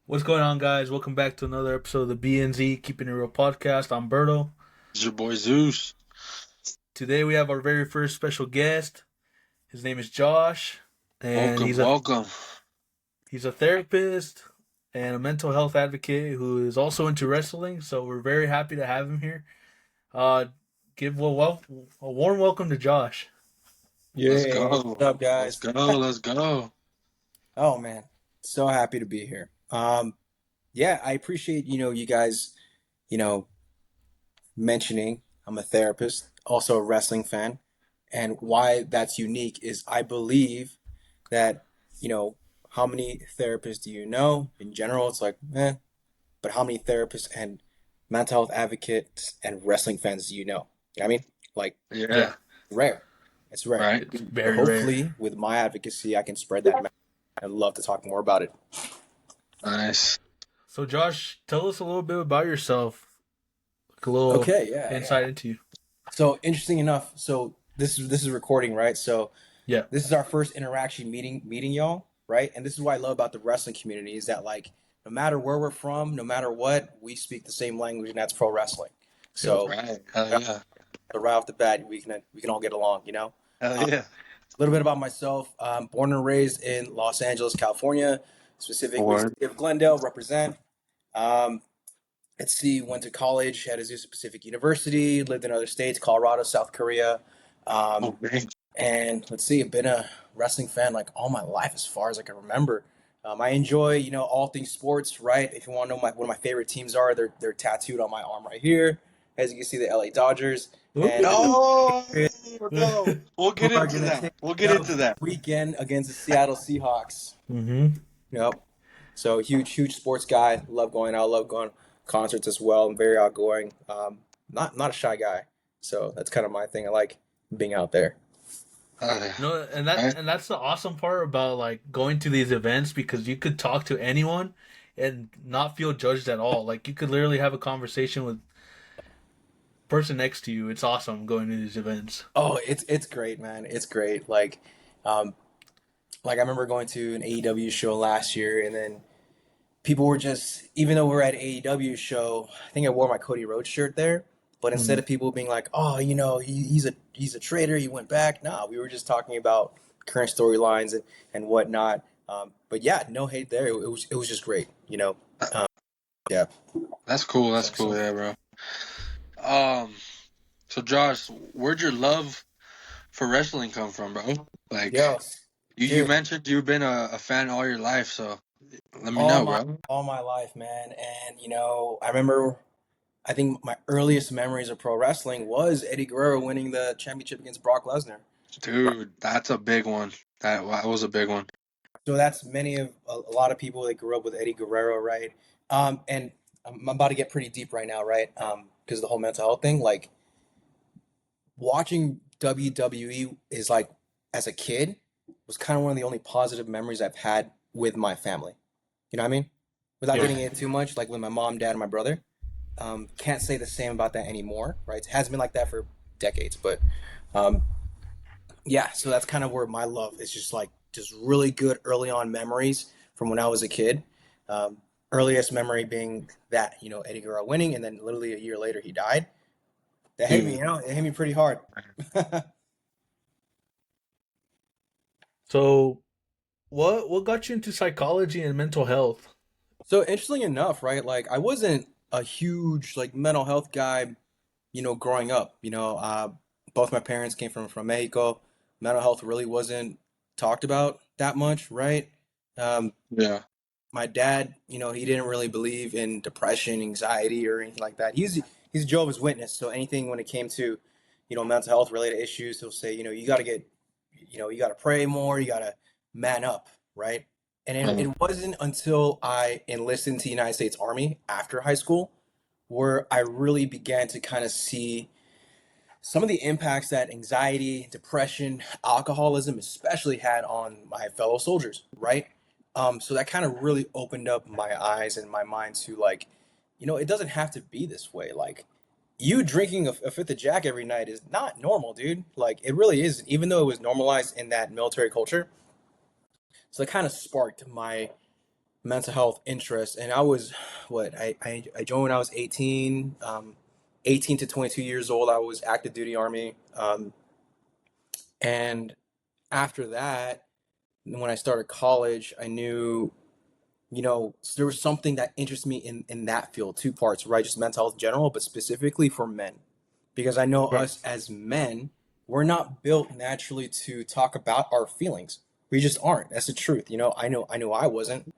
What's going on, guys? Welcome back to another episode of the B&Z Keeping It Real podcast. I'm Berto. It's your boy Zeus. Today we have our very first special guest. His name is Josh, and Welcome. he's a therapist and a mental health advocate who is also into wrestling. So we're very happy to have him here. Give a warm welcome to Josh. Let's Yeah, go. what's up, guys? Let's go. Oh man, so happy to be here. Yeah, I appreciate you guys, you know, mentioning I'm a therapist, also a wrestling fan, and why that's unique is I believe that how many therapists do you know? In general, it's like but how many therapists and mental health advocates and wrestling fans do you know? You know what I mean? Like Yeah. rare. It's rare. Right. It's very Hopefully, rare. with my advocacy, I can spread that message. I'd love to talk more about it. Nice. So, Josh, tell us a little bit about yourself. Like a little Okay, insight into you. So interesting enough, so this is recording, right? So Yeah. this is our first interaction meeting y'all, right? And this is what I love about the wrestling community is that like no matter where we're from, no matter what, we speak the same language, and that's pro wrestling. So Right. Hell yeah. right off the bat, we can all get along, you know. Hell yeah. A little bit about myself. Born and raised in Los Angeles, California, specifically Word. city of Glendale, represent. Um, let's see, went to college at Azusa Pacific University, lived in other states, Colorado, South Korea. Okay. And let's see, I've been a wrestling fan like all my life as far as I can remember. I enjoy, all things sports, right? If you want to know one of my favorite teams are, they're tattooed on my arm right here. As you can see, the LA Dodgers. And No. We'll get we're into gonna that. take We'll get into that. weekend against the Seattle Seahawks. Mm-hmm. Yep. So huge sports guy. Love going out. Love going concerts as well. I'm very outgoing. Not a shy guy. So that's kind of my thing. I like being out there. No, and that's the awesome part about like going to these events because you could talk to anyone and not feel judged at all. Like you could literally have a conversation with person next to you. It's awesome going to these events. Oh, it's great, man. It's great. Like I remember going to an AEW show last year, and then people were just, even though we're at AEW show, I think I wore my Cody Rhodes shirt there. But instead of people being like, oh, he's a traitor, he went back. Nah, we were just talking about current storylines and whatnot. But yeah, no hate there. It was just great, Yeah. That's cool. That's cool. Yeah, bro. So Josh, where'd your love for wrestling come from, bro? Like Yo, you dude, mentioned you've been a fan all your life, so let me know, bro. all my life, man. And I remember, I think my earliest memories of pro wrestling was Eddie Guerrero winning the championship against Brock Lesnar. Dude, that's a big one. That was a big one. So that's a lot of people that grew up with Eddie Guerrero, right? And I'm about to get pretty deep right now, right? Because of the whole mental health thing. Like watching WWE is like, as a kid, was kind of one of the only positive memories I've had with my family. You know what I mean? Without Yeah. getting into too much, like with my mom, dad, and my brother. Can't say the same about that anymore, right? It hasn't been like that for decades, but yeah. So that's kind of where my love is, just really good early on memories from when I was a kid. Earliest memory being that Eddie Guerrero winning, and then literally a year later he died. That hit me, it hit me pretty hard. So, what got you into psychology and mental health? So interestingly enough, right? Like I wasn't a huge like mental health guy, growing up. Both my parents came from Mexico. Mental health really wasn't talked about that much, right? Um, Yeah. my dad, he didn't really believe in depression, anxiety, or anything like that. He's a Jehovah's Witness, so anything when it came to, mental health related issues, he'll say, you got to you got to pray more, you got to man up, right? And it wasn't until I enlisted into the United States Army after high school where I really began to kind of see some of the impacts that anxiety, depression, alcoholism especially had on my fellow soldiers, right? So that kind of really opened up my eyes and my mind to like, it doesn't have to be this way. Like you drinking a fifth of Jack every night is not normal, dude. Like it really isn't, even though it was normalized in that military culture. So it kind of sparked my mental health interest, and I was I joined when I was 18, 18 to 22 years old. I was active duty Army, and after that, when I started college, I knew, there was something that interested me in that field, two parts, right? Just mental health in general, but specifically for men, because I know Right. us as men, we're not built naturally to talk about our feelings. We just aren't. That's the truth. I know I wasn't,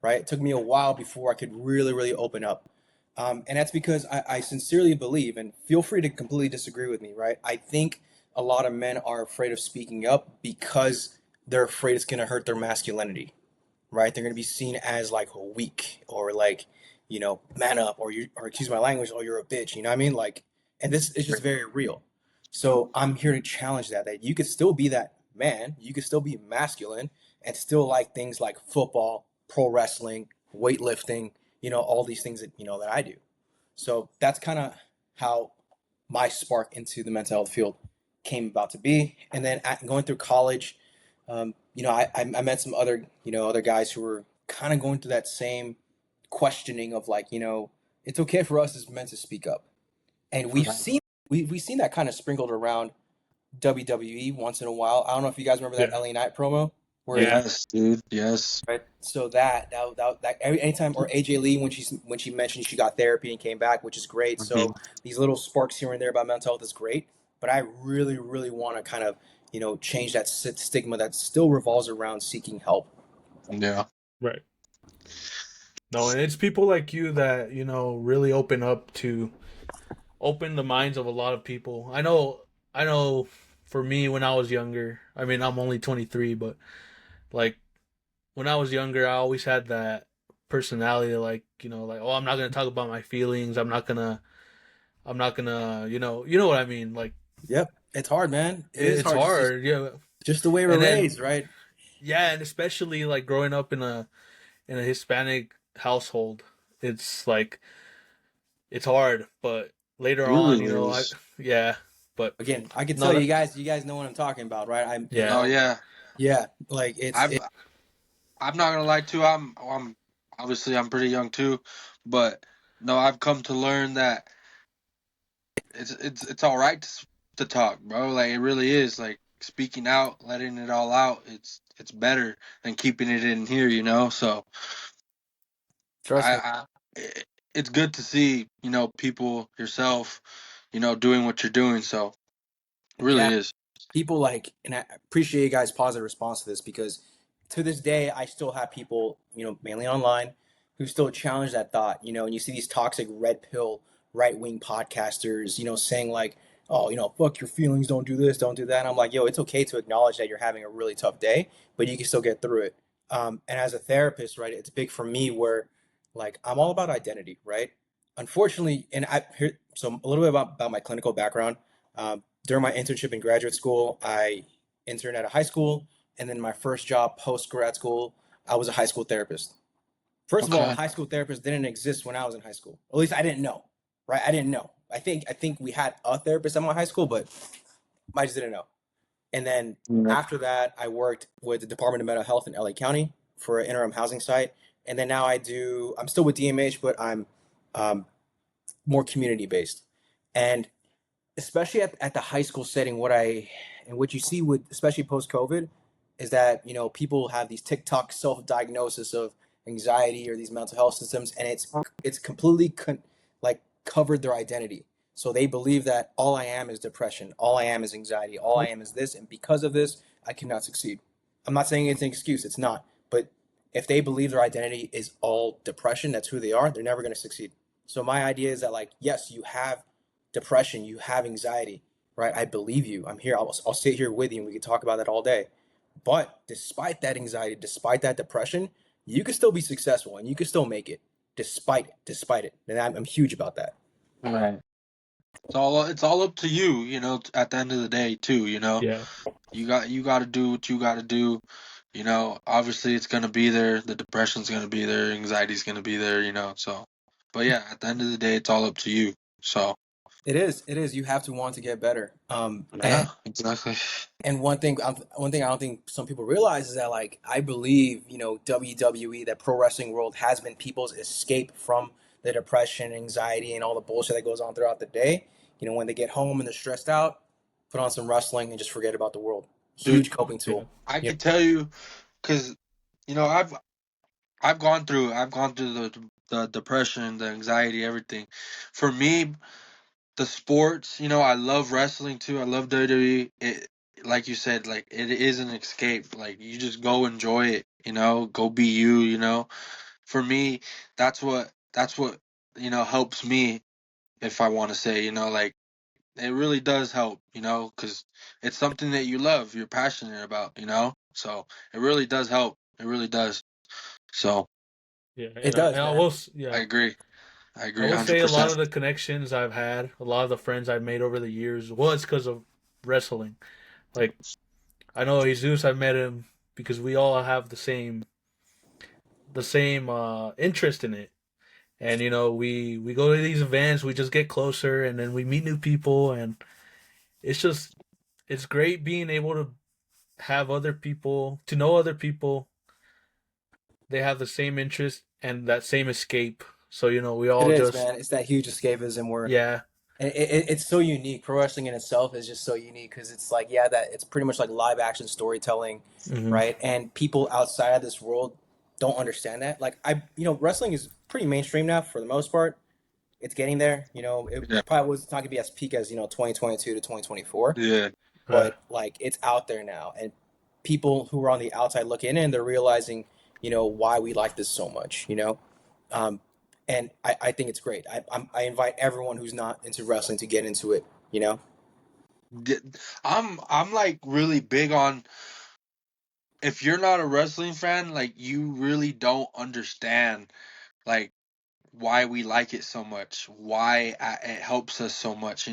right? It took me a while before I could really, really open up. And that's because I sincerely believe, and feel free to completely disagree with me, right? I think a lot of men are afraid of speaking up because they're afraid it's going to hurt their masculinity, right? They're going to be seen as like weak, or like, man up, or excuse my language, or you're a bitch. You know what I mean? Like, and this is just very real. So I'm here to challenge that you could still be that man, you could still be masculine, and still like things like football, pro wrestling, weightlifting, all these things that I do. So that's kind of how my spark into the mental health field came about to be. And then going through college, I met some other guys who were kind of going through that same questioning of like, it's okay for us as men to speak up. And we've seen that kind of sprinkled around WWE once in a while. I don't know if you guys remember that Yeah. LA Knight promo where Yeah. Yes, dude. Yes. right. So that anytime, or AJ Lee when she mentioned she got therapy and came back, which is great. Mhm. So these little sparks here and there about mental health is great. But I really, really want to kind of change that stigma that still revolves around seeking help. Yeah. Right. No, and it's people like you that, really open the minds of a lot of people. I know for me when I was younger, I mean, I'm only 23, but like when I was younger, I always had that personality like, like, oh, I'm not going to talk about my feelings. I'm not going to, you know what I mean? Like Yep, it's hard, man. It is it's hard. Just hard. Yeah. just the way we're And then raised, right? yeah, and especially like growing up in a Hispanic household, it's like it's hard, but later It on, really is. yeah, but Again, I can no, tell you guys know what I'm talking about, right? yeah, Oh yeah. Yeah, like I've I'm not gonna lie too. I'm obviously I'm pretty young too, but no, I've come to learn that it's all right to talk, bro. Like it really is. Like speaking out, letting it all out. It's better than keeping it in here, you know. So trust me. I it's good to see people yourself, doing what you're doing. So it really Yeah, is. people like, and I appreciate you guys' positive response to this, because to this day I still have people, mainly online, who still challenge that thought, and you see these toxic red pill right wing podcasters, saying like, oh, fuck your feelings, don't do this, don't do that. And I'm like, yo, it's okay to acknowledge that you're having a really tough day, but you can still get through it. And as a therapist, right, it's big for me where like I'm all about identity, right? Unfortunately, and I here, so a little bit about my clinical background. During my internship in graduate school, I interned at a high school, and then my first job post grad school, I was a high school therapist. First of all, Okay. high school therapists didn't exist when I was in high school. At least I didn't know, right? I didn't know. I think we had a therapist at my high school, but I just didn't know. And then Yeah. after that, I worked with the Department of Mental Health in LA County for an interim housing site. And then now I'm still with DMH, but I'm um, more community based. And especially at the high school setting, what you see with, especially post COVID, is that people have these TikTok self diagnosis of anxiety or these mental health systems, and it's completely like covered their identity. So they believe that all I am is depression, all I am is anxiety, all I am is this, and because of this, I cannot succeed. I'm not saying it's an excuse; it's not. But if they believe their identity is all depression, that's who they are, they're never going to succeed. So my idea is that, like, yes, you have depression, you have anxiety, right? I believe you. I'm here. I'll sit here with you and we can talk about that all day. But despite that anxiety, despite that depression, you can still be successful and you can still make it despite it. And I'm huge about that. Right. It's all up to you, at the end of the day too, yeah, You got to do what you got to do. Obviously it's going to be there. The depression's going to be there, anxiety's going to be there, so but yeah, at the end of the day it's all up to you. So It is. You have to want to get better. Yeah, exactly. And one thing I don't think some people realize is that, like, I believe, WWE, that pro wrestling world, has been people's escape from the depression, anxiety, and all the bullshit that goes on throughout the day. When they get home and they're stressed out, put on some wrestling and just forget about the world. Dude, Huge coping Yeah. tool. I You know, could tell you, because I've gone through the depression, the anxiety, everything. For me, the sports, I love wrestling too. I love WWE. It, like you said, like it is an escape. Like you just go enjoy it. Go be you. For me, that's what helps me. If I want to say, like it really does help. Because it's something that you love, you're passionate about. So it really does help. It really does. So Yeah, it and does, man. I agree. I I agree, will hundred say a lot percent. of the connections I've had, a lot of the friends I've made over the years was because of wrestling. Like I know Jesus, I met him because we all have the same interest in it. And we go to these events, we just get closer, and then we meet new people, and it's just it's great being able to have other people, to know other people. They have the same interest and that same escape. So we It all is, just man. It's that huge escapism where yeah. and it's so unique. Pro wrestling in itself is just so unique because it's like, yeah, that it's pretty much like live action storytelling, Hmm. right? And people outside of this world don't understand that. Like, wrestling is pretty mainstream now for the most part. It's getting there. It Yeah, probably was not gonna be as peak as 2022 to 2024, yeah, but like it's out there now, and people who are on the outside looking in, they're realizing, why we like this so much. Um, and I think it's great. I invite everyone who's not into wrestling to get into it. D- I'm like really big on, if you're not a wrestling fan, like you really don't understand like why we like it so much, why it helps us so much.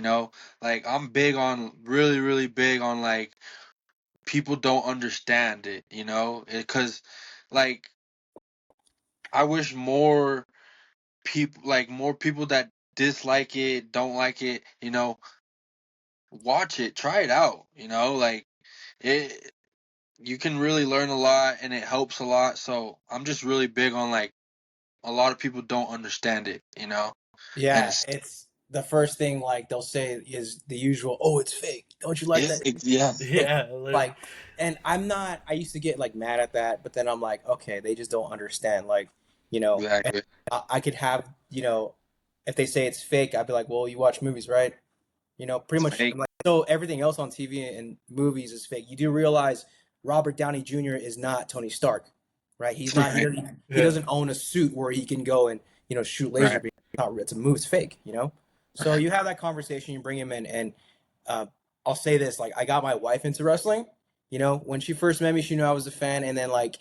Like I'm big on, really really big on, like people don't understand it. Because like I wish more people that dislike it, don't like it, watch it, try it out. Like it, you can really learn a lot and it helps a lot. So I'm just really big on, like, a lot of people don't understand it, and Yeah, it's it's the first thing like they'll say is the usual. Oh, it's fake. Don't you like that? yeah, And Yeah, like, and I'm not. I used to get like mad at that, but then I'm like, okay, they just don't understand. Like, and exactly. I could have, if they say it's fake, I'd be like, well, you watch movies, right? Pretty It's much. fake. I'm like, so everything else on TV and movies is fake. You do realize Robert Downey Jr. is not Tony Stark, right? He's not. Right, He yeah. doesn't own a suit where he can go and shoot laser right. beams. It's a move. It's fake. So you have that conversation. You bring him in, and uh, I'll say this: like, I got my wife into wrestling. When she first met me, she knew I was a fan, and then like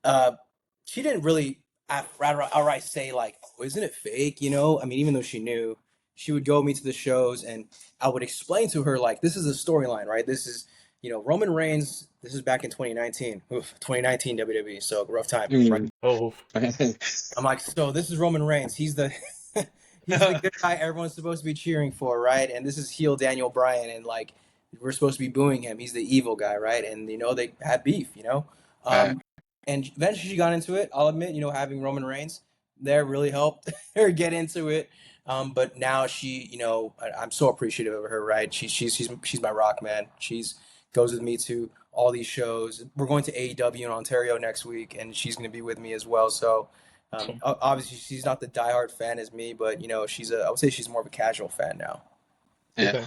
uh, she didn't really outright say like, "Oh, isn't it fake?" I mean, even though she knew, she would go with me to the shows, and I would explain to her like, "This is a storyline, right? This is Roman Reigns. This is back in 2019, 2019 WWE, so rough time, right?" Mm. Oh. I'm like, "So this is Roman Reigns. He's the he's the good guy everyone's supposed to be cheering for, right? And this is heel Daniel Bryan, and like we're supposed to be booing him. He's the evil guy, right? And they had beef, Right. um, and eventually she got into it. I'll admit, having Roman Reigns there really helped her get into it. But now she, I'm so appreciative of her, right? She's my rock, man. She's goes with me to all these shows. We're going to AEW in Ontario next week, and she's going to be with me as well. So obviously, she's not the diehard fan as me, but I would say she's more of a casual fan now. Yeah. Okay.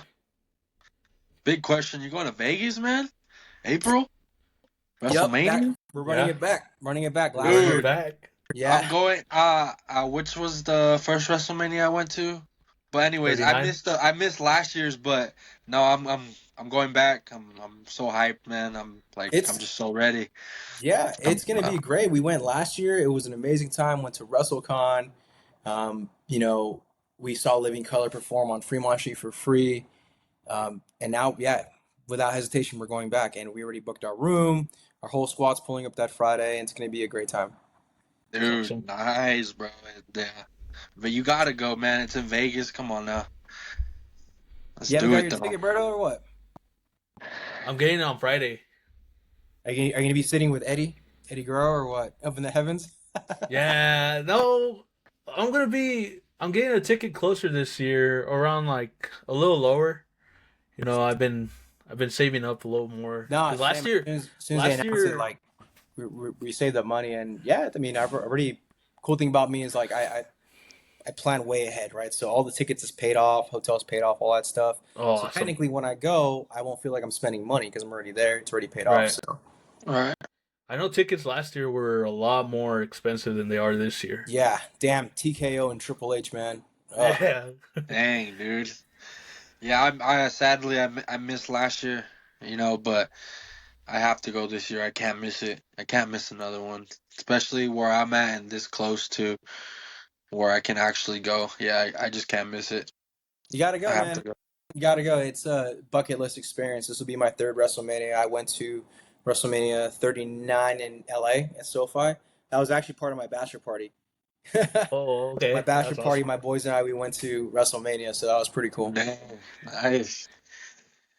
Big question. You going to Vegas, man? April? Yep, back. WrestleMania? We're Yeah. running it back last Running year. it Dude, back. I'm Yeah, going. Which was the first WrestleMania I went to? But anyways, 39. I missed last year's, but no, I'm going back. I'm so hyped, man. I'm it's just so ready. yeah, I'm, it's gonna be great. We went last year. It was an amazing time. Went to WrestleCon. Um, you know, we saw Living Color perform on Fremont Street for free. And now, yeah, without hesitation, we're going back, and we already booked our room. Our whole squad's pulling up that Friday, and it's gonna be a great time. dude, Awesome. nice, bro. Yeah, but you gotta go, man. It's in Vegas. Come on now. Let's You haven't do got it your though. ticket, Berto, or what? I'm getting it on Friday. Are you going to be sitting with Eddie Guerrero, or what? Up in the heavens? Yeah, no, I'm getting a ticket closer this year, around like a little lower. You know, I've been saving up a little more No, because same. As soon as they last announced it, year, like we saved up money, and yeah, I mean, a really cool thing about me is like I plan way ahead, right? So all the tickets is paid off, hotels paid off, all that stuff. oh, So awesome, technically, when I go, I won't feel like I'm spending money because I'm already there. It's already paid off. right? So All right. I know tickets last year were a lot more expensive than they are this year. yeah, damn TKO and Triple H, man. Ugh. Yeah, Dang, dude. Yeah, I sadly I missed last year, but I have to go this year. I can't miss it. I can't miss another one, especially where I'm at and this close to where I can actually go. Yeah, I just can't miss it. You gotta I go, have man. to go. You gotta go. It's a bucket list experience. This will be my third WrestleMania. I went to WrestleMania 39 in LA at SoFi. That was actually part of my bachelor party. oh, My okay, bachelor that's party, awesome. my boys and I, we went to WrestleMania, so that was pretty cool. Dang, nice.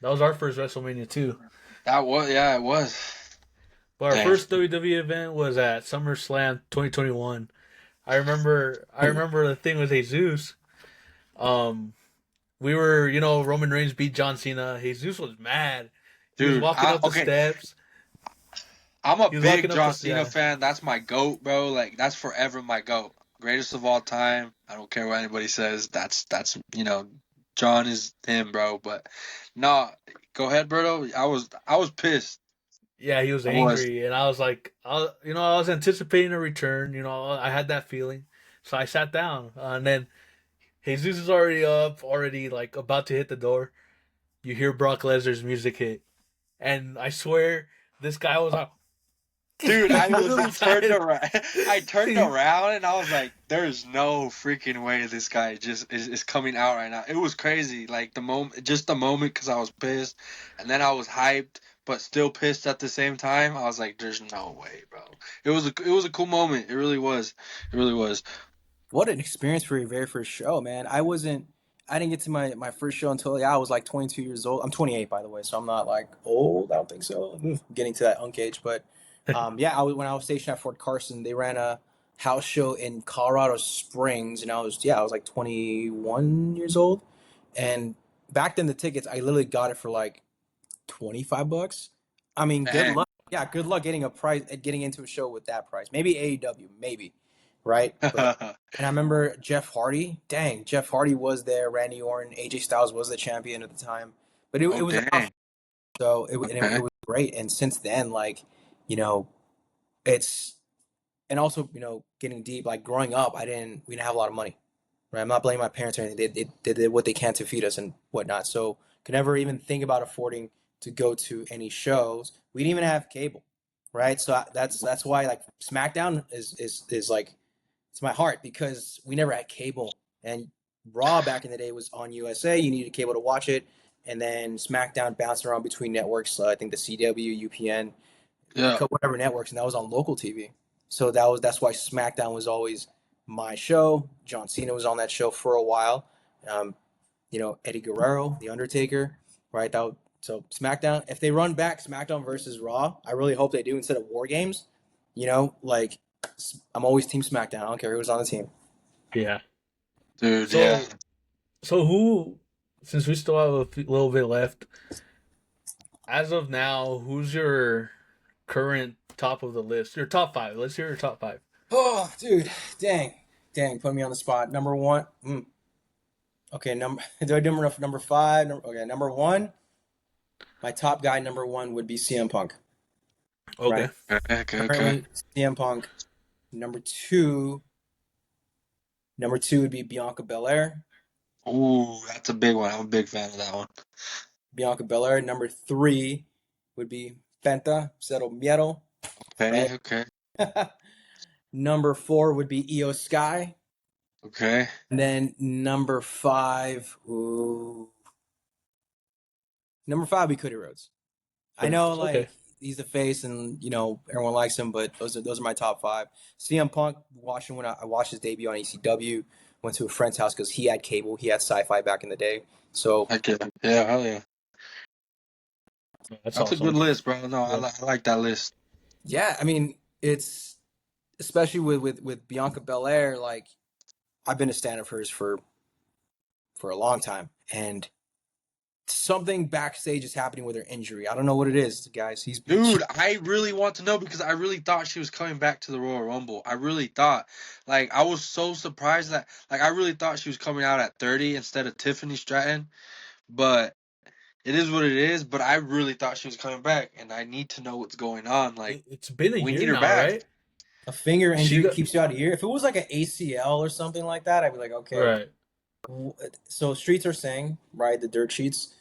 That was our first WrestleMania too. That was yeah, it was. But our Dang. first WWE event was at SummerSlam 2021. I remember the thing with Jesus. Um, we were, you know, Roman Reigns beat John Cena. Jesus was mad. He was Dude, walking up the okay. steps. I'm a He was big walking up John the Cena fan. That's my GOAT, bro. Like that's forever my GOAT. Greatest of all time. I don't care what anybody says. That's John is him, bro. But no, go ahead, Berto. I was pissed. Yeah, he was I was. angry, and I was like, I was anticipating a return. You know, I had that feeling, so I sat down, and then Jesus is already up, already like about to hit the door. You hear Brock Lesnar's music hit, and I swear this guy was like, Dude, I really was turned excited. around. I turned around and I was like, "There's no freaking way this guy just is coming out right now." It was crazy, like just the moment, because I was pissed, and then I was hyped, but still pissed at the same time. I was like, "There's no way, bro." It was a cool moment. It really was. It really was. What an experience for your very first show, man. I didn't get to my first show until I was like 22 years old. I'm 28, by the way, so I'm not like old. I don't think so. Getting to that unk age, but yeah, when I was stationed at Fort Carson, they ran a house show in Colorado Springs, and I was like 21 years old, and back then the tickets I literally got it for like $25. I mean, good Dang. luck. Yeah, good luck getting a price getting into a show with that price. Maybe AEW, maybe, right? But and I remember Jeff Hardy. Dang, Jeff Hardy was there. Randy Orton, AJ Styles was the champion at the time. But it Oh was a house, dang. so it Okay. was great. And since then, like you know, it's and also getting deep. Like growing up, we didn't have a lot of money, right? I'm not blaming my parents or anything. They did what they can to feed us and whatnot. So could never even think about affording to go to any shows. We didn't even have cable, right? So that's why like SmackDown is like it's my heart because we never had cable and Raw back in the day was on USA. You needed cable to watch it, and then SmackDown bounced around between networks. I think the CW, UPN, Yeah. whatever networks, and that was on local TV. So that's why SmackDown was always my show. John Cena was on that show for a while. Um, Eddie Guerrero, The Undertaker, right? So SmackDown. If they run back SmackDown versus Raw, I really hope they do instead of War Games. Like I'm always Team SmackDown. I don't care who's on the team. Yeah. Dude, yeah. So who? Since we still have a little bit left, as of now, who's your current top of the list? Your top five. Let's hear your top five. Oh, dude, dang, put me on the spot. Number one. Okay, do I do number five? Okay, number one. My top guy, number one, would be CM Punk. Okay. Right. Okay. Currently, CM Punk. Number two. Number two would be Bianca Belair. Ooh, that's a big one. I'm a big fan of that one. Bianca Belair. Number three would be Penta Cero Miedo. Okay, Right. okay, Number four would be Io Sky. okay. And then number five. Ooh. Number five would be Cody Rhodes. I know, like Okay. he's the face, and everyone likes him. But those are my top 5. CM Punk, watching when I watched his debut on ECW, went to a friend's house because he had cable, he had Sci-Fi back in the day. So Heck yeah, yeah, hell yeah. That's That's a awesome. good list, bro. No, Yeah. I like that list. yeah, I mean, it's especially with Bianca Belair. Like, I've been a stan of hers for a long time, and something backstage is happening with her injury. I don't know what it is, guys. Dude, I really want to know because I really thought she was coming back to the Royal Rumble. I really thought. Like, I was so surprised that, like, I really thought she was coming out at 30 instead of Tiffany Stratton. But it is what it is. But I really thought she was coming back, and I need to know what's going on. Like, It's been a we year need her now, back. right? A finger She injury got keeps you out a year. If it was like an ACL or something like that, I'd be like, okay. right. So streets are saying, right, the dirt sheets,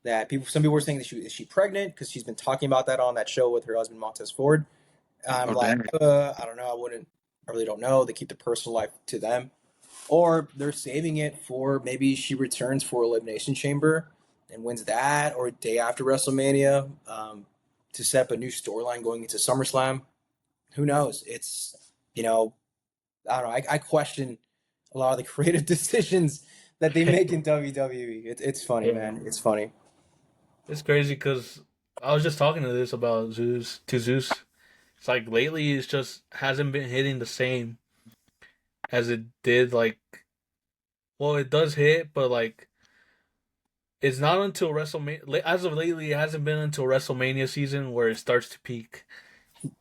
that some people were saying that is she pregnant, because she's been talking about that on that show with her husband Montez Ford. I'm Oh, like, damn. I don't know. I really don't know. They keep the personal life to them, or they're saving it for maybe she returns for Elimination Chamber and wins that, or day after WrestleMania, to set up a new storyline going into SummerSlam. Who knows? It's I don't know. I question a lot of the creative decisions that they make in WWE. It's funny, Yeah. man. It's funny. It's crazy because I was just talking to this about Zeus. It's like lately it's just hasn't been hitting the same as it did. Like, well, it does hit, but like it's not until WrestleMania. As of lately, it hasn't been until WrestleMania season where it starts to peak.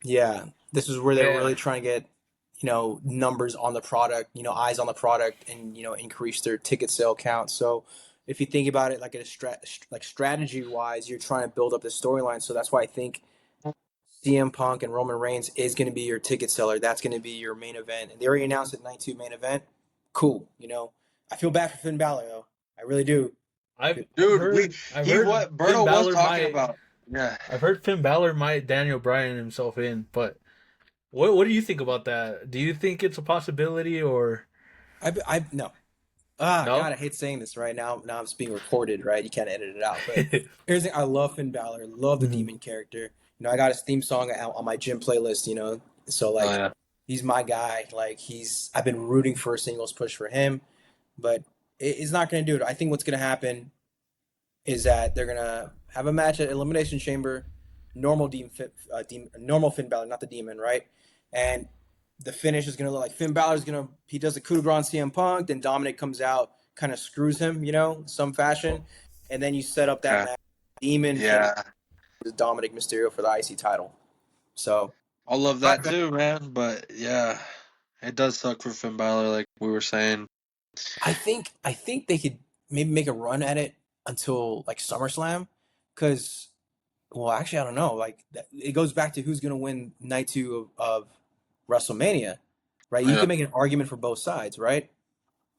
Yeah, this is where they're Yeah, really trying to get numbers on the product, eyes on the product, and increase their ticket sale count. So if you think about it like strategy wise, you're trying to build up the storyline. So that's why I think CM Punk and Roman Reigns is going to be your ticket seller. That's going to be your main event. And they already announced it, night 2 main event. Cool. I feel bad for Finn Balor though. I really do. Dude, I've he heard what Finn Berto was Balor talking might. about. Yeah. I've heard Finn Balor might Daniel Bryan himself in, but what do you think about that? Do you think it's a possibility or I no. God, no? I hate saying this right now. Now it's being recorded, right? You can't edit it out. But here's the thing: I love Finn Balor, love the Mhm. Demon character. I got his theme song on my gym playlist. So Oh like, yeah. he's my guy. Like I've been rooting for a singles push for him, but it's not going to do it. I think what's going to happen is that they're going to have a match at Elimination Chamber, normal Finn Balor, not the Demon, right? And the finish is going to look like Finn Balor's going to, he does the coup de grace on CM Punk, then Dominic comes out, kind of screws him, some fashion, and then you set up that Okay. match. Demon Yeah. Dominic Mysterio for the IC title. So I love that too, man. But yeah, it does suck for Finn Balor, like we were saying. I think they could maybe make a run at it until like SummerSlam, because well, actually, I don't know. Like, it goes back to who's going to win night 2 of WrestleMania, right? You Yeah. can make an argument for both sides, right?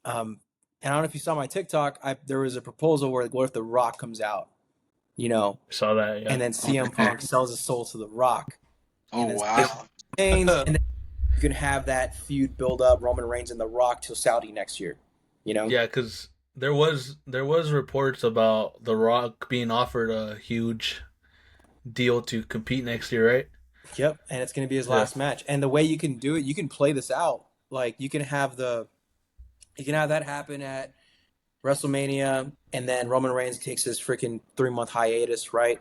And I don't know if you saw my TikTok. There was a proposal where, like, what if The Rock comes out, Saw that, yeah. and then CM Okay. Punk sells his soul to The Rock, Oh and then wow. Reigns, and then you can have that feud build up, Roman Reigns and The Rock till Saudi next year, Yeah, because there was reports about The Rock being offered a huge deal to compete next year, right? Yep, and it's going to be his Yeah. last match. And the way you can do it, you can play this out. Like, you can have that happen at WrestleMania, and then Roman Reigns takes his freaking 3-month hiatus, right?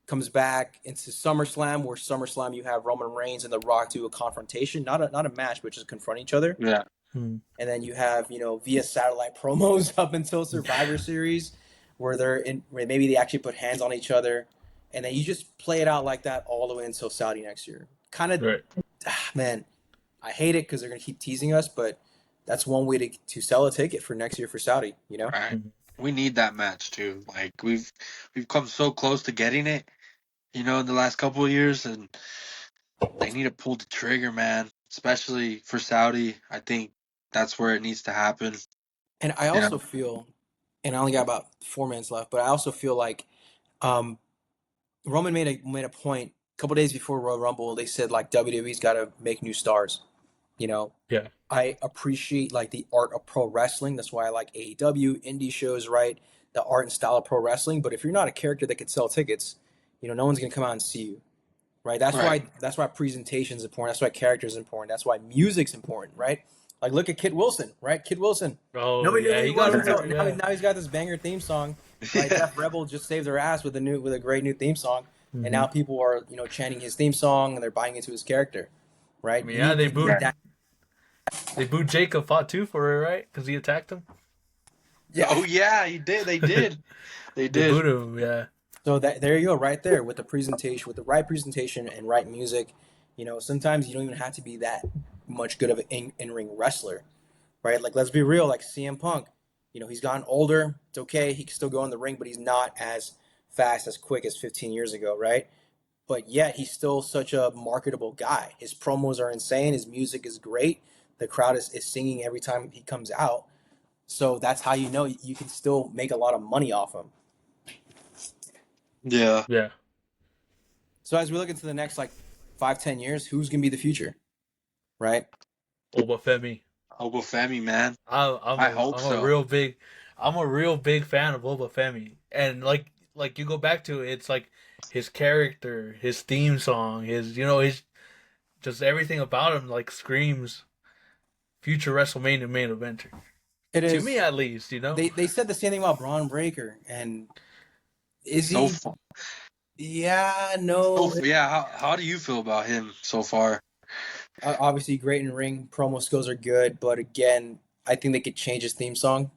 Comes back into SummerSlam, where SummerSlam you have Roman Reigns and The Rock do a confrontation, not a match, but just confront each other. Yeah. Hmm. And then you have via satellite promos up until Survivor Series, where maybe they actually put hands on each other, and then you just play it out like that all the way until Saudi next year. Kind of, Right. man, I hate it because they're gonna keep teasing us, but that's one way to sell a ticket for next year for Saudi. Right. Mhm. We need that match too. Like we've come so close to getting it, in the last couple of years, and they need to pull the trigger, man. Especially for Saudi. I think that's where it needs to happen. And I also feel, and I only got about 4 minutes left, but I also feel like um, Roman made a point a couple days before Royal Rumble. They said like WWE's got to make new stars. Yeah. I appreciate like the art of pro wrestling. That's why I like AEW, indie shows, right? The art and style of pro wrestling. But if you're not a character that could sell tickets, no one's gonna come out and see you, right? That's why presentation is important. That's why character is important. That's why music's important, right? Like look at Kit Wilson, right? Kit Wilson. Oh Nobody knew who yeah, he he got was him. until Yeah. now he's got this banger theme song, right? Def Rebel just saved their ass with a great new theme song, and now people are chanting his theme song and they're buying into his character, right? I mean, yeah, they booed Jacob fought too for it, right? Because he attacked him. Yeah. Oh yeah, he did. They did. They They booed him. Yeah. So there you go, right there with the presentation, with the right presentation and right music. Sometimes you don't even have to be that much good of an in-ring wrestler, right? Like let's be real, like CM Punk, he's gotten older. It's okay, he can still go in the ring, but he's not as fast, as quick as 15 years ago, right? But yet he's still such a marketable guy. His promos are insane. His music is great. The crowd is singing every time he comes out. So that's how you can still make a lot of money off him. Yeah. Yeah. So as we look into the next 5-10 years, who's gonna be the future, right? Obafemi, man. I hope so. I'm a real big fan of Obafemi, and like you go back to it, it's like his character, his theme song, his just everything about him screams future WrestleMania main eventer. It is to me at least. They said the same thing about Braun Breaker, and is so he? Fun. Yeah, no. Yeah, how do you feel about him so far? Obviously, great in ring. Promo skills are good, but again, I think they could change his theme song.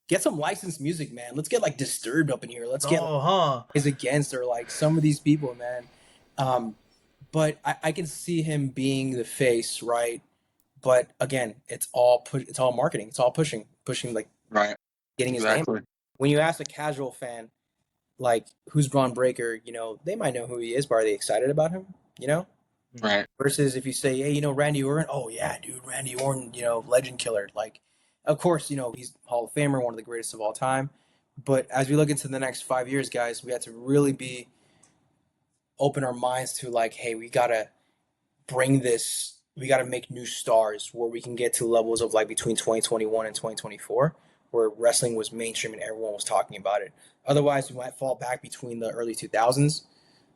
Get some licensed music, man. Let's get Disturbed up in here. Let's get Is Against or some of these people, man. But I can see him being the face, right? But again, it's all marketing. It's all pushing right, getting his name. When you ask a casual fan, who's Braun Breaker, they might know who he is, but are they excited about him? Right. Versus if you say, hey, Randy Orton, oh yeah, dude, Randy Orton, legend killer. Of course, he's Hall of Famer, one of the greatest of all time. But as we look into the next 5 years, guys, we have to really open our minds to hey, we gotta make new stars where we can get to levels of between 2021 and 2024, where wrestling was mainstream and everyone was talking about it. Otherwise, we might fall back between the early 2000s,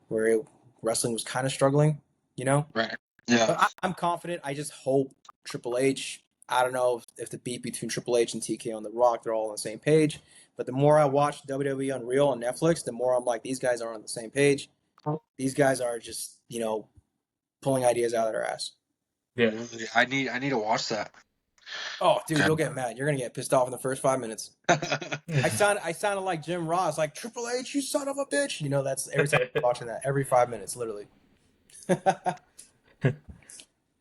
where wrestling was kind of struggling, Right. Yeah. But I'm confident. I just hope Triple H. I don't know if the beat between Triple H and TK on The Rock, they're all on the same page. But the more I watch WWE Unreal on Netflix, the more I'm like, these guys aren't on the same page. These guys are just, pulling ideas out of their ass. Yeah, I need to watch that. Oh, dude, you'll get mad. You're gonna get pissed off in the first 5 minutes. I sounded like Jim Ross, like Triple H, you son of a bitch. That's every time I'm watching that, every 5 minutes, literally.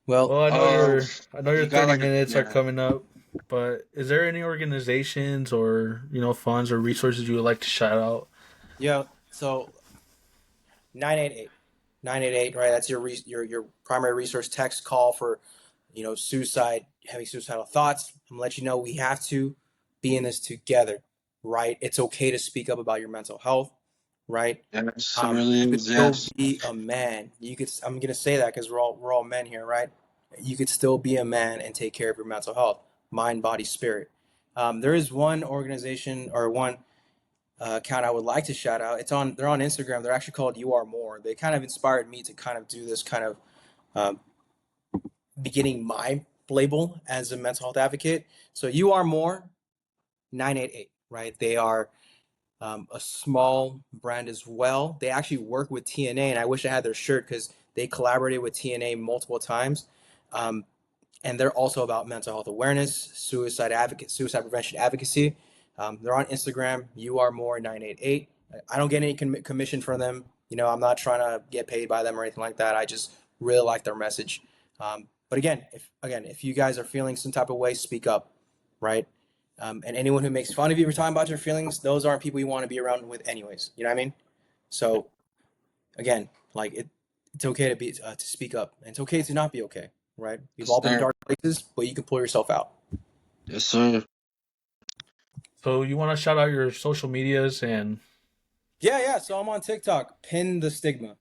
Well, I know your 30 minutes are coming up, but is there any organizations or funds or resources you would like to shout out? Yeah, so 988, right? That's your primary resource text call for suicide, having suicidal thoughts. I'm gonna let you know we have to be in this together, right? It's okay to speak up about your mental health, right? Yes, it really is. Yes. Be a man. I'm gonna say that because we're all men here, right? You could still be a man and take care of your mental health, mind, body, spirit. There is one organization or one account I would like to shout out. They're on Instagram. They're actually called You Are More. They kind of inspired me to kind of do this kind of beginning my label as a mental health advocate. So You Are More 988, right? They are a small brand as well. They actually work with TNA, and I wish I had their shirt because they collaborated with TNA multiple times. And they're also about mental health awareness, suicide prevention advocacy. They're on Instagram, You Are More 988. I don't get any commission from them. I'm not trying to get paid by them or anything like that. I just really like their message. But again, if you guys are feeling some type of way, speak up, right? And anyone who makes fun of you for talking about your feelings, those aren't people you want to be around with anyways. You know what I mean? So again, it's okay to speak up, and it's okay to not be okay, right? We've all been in dark places, but you can pull yourself out. Yes, sir. So you want to shout out your social medias and? Yeah. So I'm on TikTok. Pin the stigma,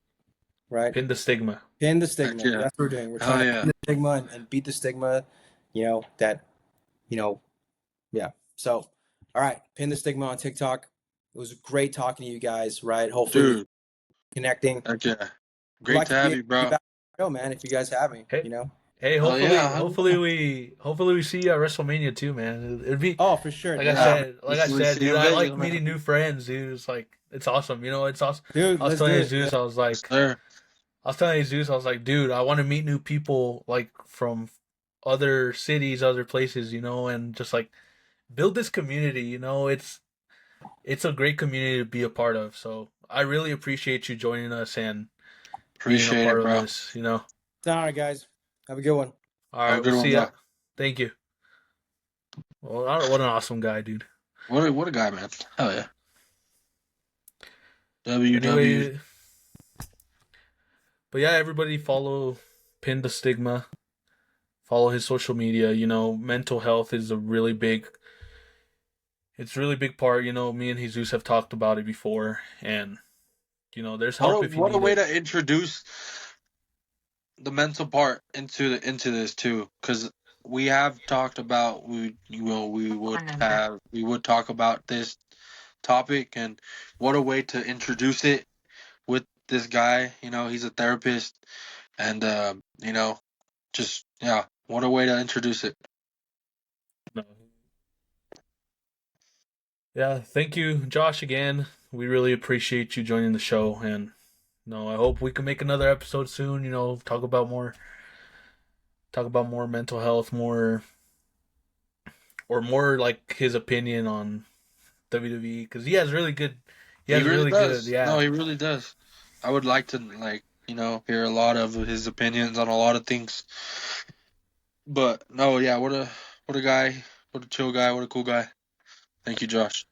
right? Pin the stigma. Pin the stigma. Yeah. That's what we're doing. We're trying to pin the stigma and beat the stigma. Yeah. So, all right. Pin the stigma on TikTok. It was great talking to you guys, right? Hopefully, connecting. Heck yeah. I'd Great like to to have be you, bro. back on the show, man, if you guys have me, Hey, you know? hey, Oh hopefully, yeah, hell hopefully yeah. we see you at WrestleMania too, man. It'd be Oh, for sure, like I dude. Yeah, man. said, We see you dude. in I Vegas, like man. meeting new friends, dude. It's like it's awesome. You know, it's awesome. Dude, I was let's do telling it. Jesus, Yes, sir. I was telling Jesus, I was like, dude, I want to meet new people like from other cities, other places, you know, and just like build this community. You know, it's a great community to be a part of. So I really appreciate you joining us and being a Appreciate part it, of bro. this. You know, All right, guys. Have a good one. all Have right, a we'll good one, see ya. bro. Thank you. Well, what an awesome guy, dude. What a guy, man. Hell yeah. WW. Anyway, but yeah, everybody follow Pin the Stigma. Follow his social media. You know, mental health is a really big. It's a really big part. You know, me and Jesus have talked about it before, and you know, there's help if you What a need way it. to introduce the mental part into this too, because we have talked about we would talk about this topic, and what a way to introduce it with this guy. You know, he's a therapist, and you know, just yeah, what a way to introduce it. No. Yeah, thank you, Josh, again. We really appreciate you joining the show, and no, I hope we can make another episode soon. You know, talk about more mental health, more or more like his opinion on WWE because he has really good. He He has really really good. does. No, Yeah, he really does. I would like to hear a lot of his opinions on a lot of things. But no, yeah, what a guy, what a chill guy, what a cool guy. Thank you, Josh.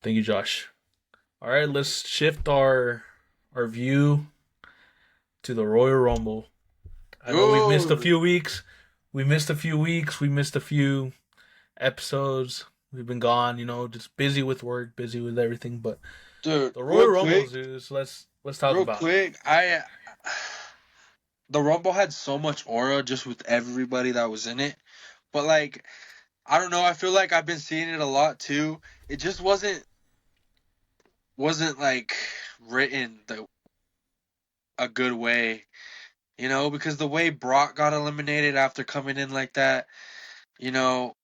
thank you, Josh. All right, let's shift our view to the Royal Rumble. I know we've missed a Oh, few weeks. We missed a few weeks. We missed a few episodes. We've been gone, you know, just busy with work, busy with everything. But dude, the Royal Rumble, is let's talk real about it. quick, I the Rumble had so much aura just with everybody that was in it. But like, I don't know, I feel like I've been seeing it a lot too. It just wasn't like written a good way, because the way Brock got eliminated after coming in like that, you know,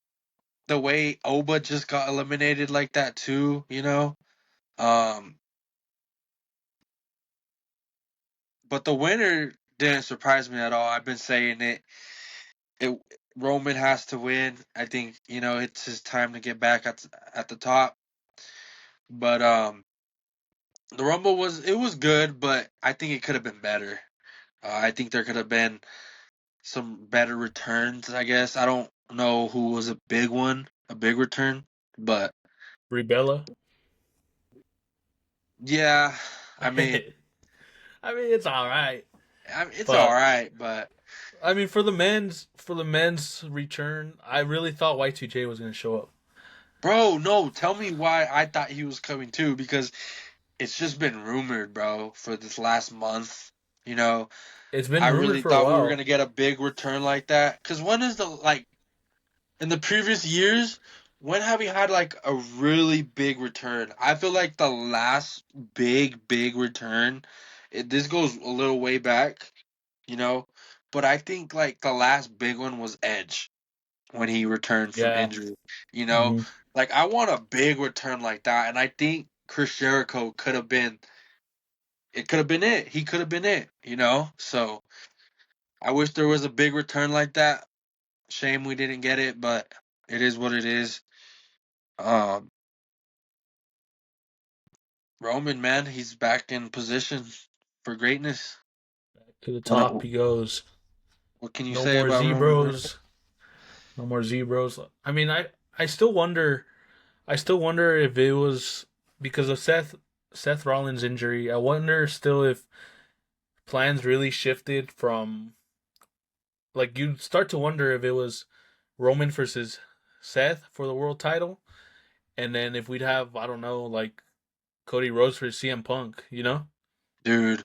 the way Oba just got eliminated like that too, Um, but the winner didn't surprise me at all. I've been saying it. It Roman has to win. I think it's his time to get back at the top. But the Rumble was good, but I think it could have been better. I think there could have been some better returns. I guess I don't know who was a big return, but Rebella. yeah, I mean, I mean, it's all right, it's all but right, but I mean, for the men's return, I really thought Y2J was going to show up. bro, no, tell me why I thought he was coming too, because it's just been rumored, bro, for this last month. You know, It's been I rumored really for a thought we were while. gonna get a big return like that. Cause when is the like in the previous years, when have we had like a really big return? I feel like the last big return, this goes a little way back, you know, but I think like the last big one was Edge when he returned from Yeah. injury. You know, Hmm. like I want a big return like that, and I think Chris Jericho could have been. It could have been it. He could have been it. So I wish there was a big return like that. Shame we didn't get it, but it is what it is. Um, Roman, man, he's back in position for greatness. To the What top he goes. what can you No say more about Roman, man? Zebros. No more Zebros. I mean, I still wonder. I still wonder if it was because of Seth Rollins' injury. I wonder still if plans really shifted from like you start to wonder if it was Roman versus Seth for the world title, and then if we'd have I don't know like Cody Rhodes versus CM Punk. You know? Dude,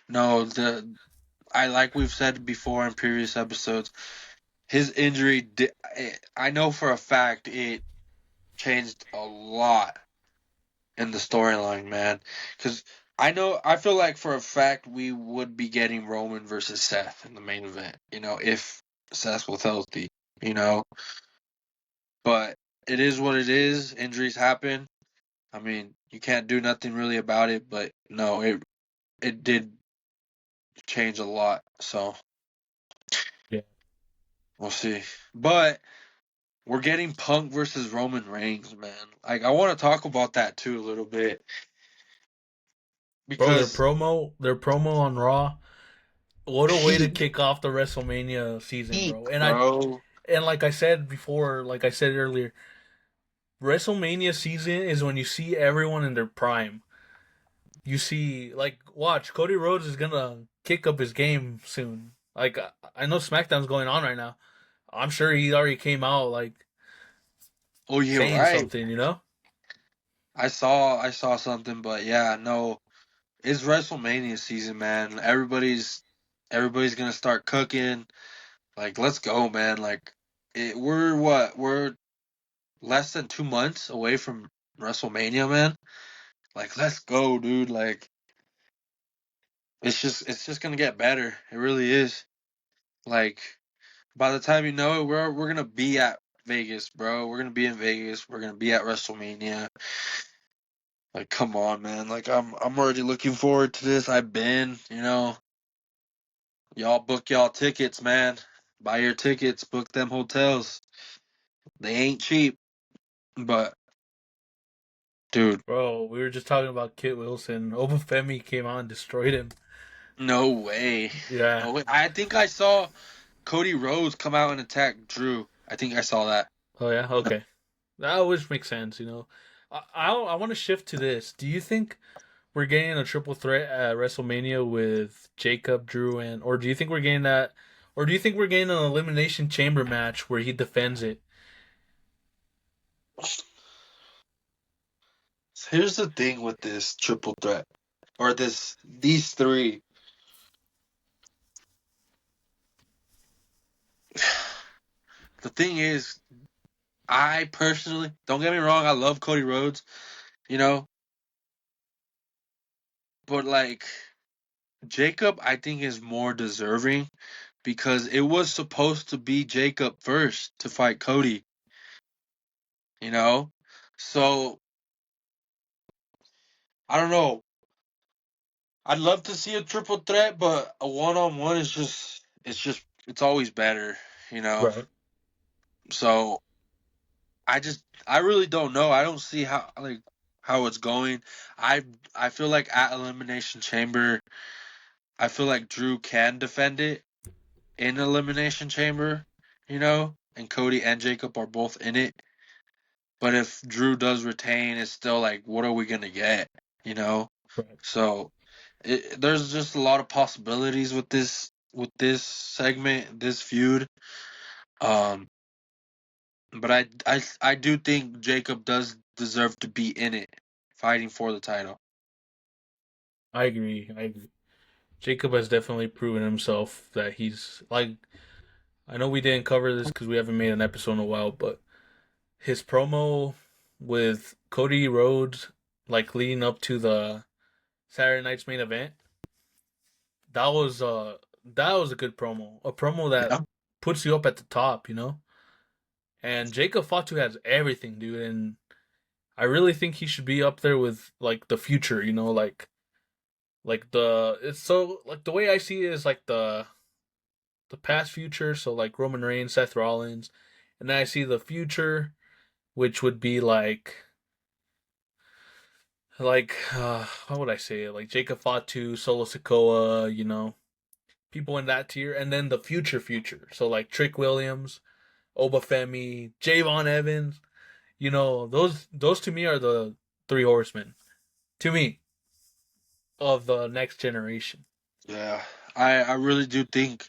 no, I like we've said before in previous episodes, his injury. I know for a fact it changed a lot in the storyline, man. Because I feel like for a fact we would be getting Roman versus Seth in the main event, if Seth was healthy, you know. But it is what it is. Injuries happen. I mean, you can't do nothing really about it, but no, it did change a lot. So Yeah. we'll see. But we're getting Punk versus Roman Reigns, man. Like I want to talk about that too a little bit Bro, because their promo on Raw, what a way to kick off the WrestleMania season, peak, bro. bro. And like I said before, like I said earlier, WrestleMania season is when you see everyone in their prime. You see, like, watch, Cody Rhodes is gonna kick up his game soon. Like, I know SmackDown's going on right now. I'm sure he already came out, like, Oh, you're saying right. something, you know? I saw something, but yeah, no, it's WrestleMania season, man. Everybody's gonna start cooking. Like, let's go, man. Like, we're what? We're less than 2 months away from WrestleMania, man. Like, let's go, dude. Like, it's just gonna get better. It really is. Like, by the time you know it, we're gonna be at Vegas, bro. We're gonna be in Vegas. We're gonna be at WrestleMania. Like, come on, man. Like, I'm already looking forward to this. I've been, y'all book y'all tickets, man. Buy your tickets, book them hotels. They ain't cheap, but dude, Bro, we were just talking about Kit Wilson. Obafemi came out and destroyed him. no way. Yeah. No way. I think I saw Cody Rhodes come out and attack Drew. I think I saw that. Oh, yeah? Okay. That always makes sense, you know? I want to shift to this. Do you think we're getting a triple threat at WrestleMania with Jacob, Drew, and or do you think we're getting that, or do you think we're getting an elimination chamber match where he defends it? Here's the thing with this triple threat, or these three. The thing is, I personally, don't get me wrong, I love Cody Rhodes, you know, but like Jacob, I think is more deserving because it was supposed to be Jacob first to fight Cody, you know? So, I don't know. I'd love to see a triple threat, but a one-on-one is it's always better, you know? Right. So, I really don't know. I don't see how it's going. I I feel like at Elimination Chamber, I feel like Drew can defend it in Elimination Chamber, and Cody and Jacob are both in it. But if Drew does retain, it's still like, what are we gonna get? You know. Right. So there's just a lot of possibilities with this segment, this feud. Um, but I do think Jacob does deserve to be in it, fighting for the title. I agree. I agree. Jacob has definitely proven himself that he's like. I know we didn't cover this because we haven't made an episode in a while, but his promo with Cody Rhodes, like leading up to the Saturday night's main event, that was a good promo. A promo that Yeah. puts you up at the top, you know. And Jacob Fatu has everything, dude, and I really think he should be up there with like the future, you know, like the it's so like the way I see it is like the past future, so like Roman Reigns, Seth Rollins, and then I see the future, which would be how would I say it? Like Jacob Fatu, Solo Sikoa, you know, people in that tier, and then the future. So like Trick Williams, Obafemi, Javon Evans, you know, those to me are the three horsemen. To me, of the next generation. Yeah, I really do think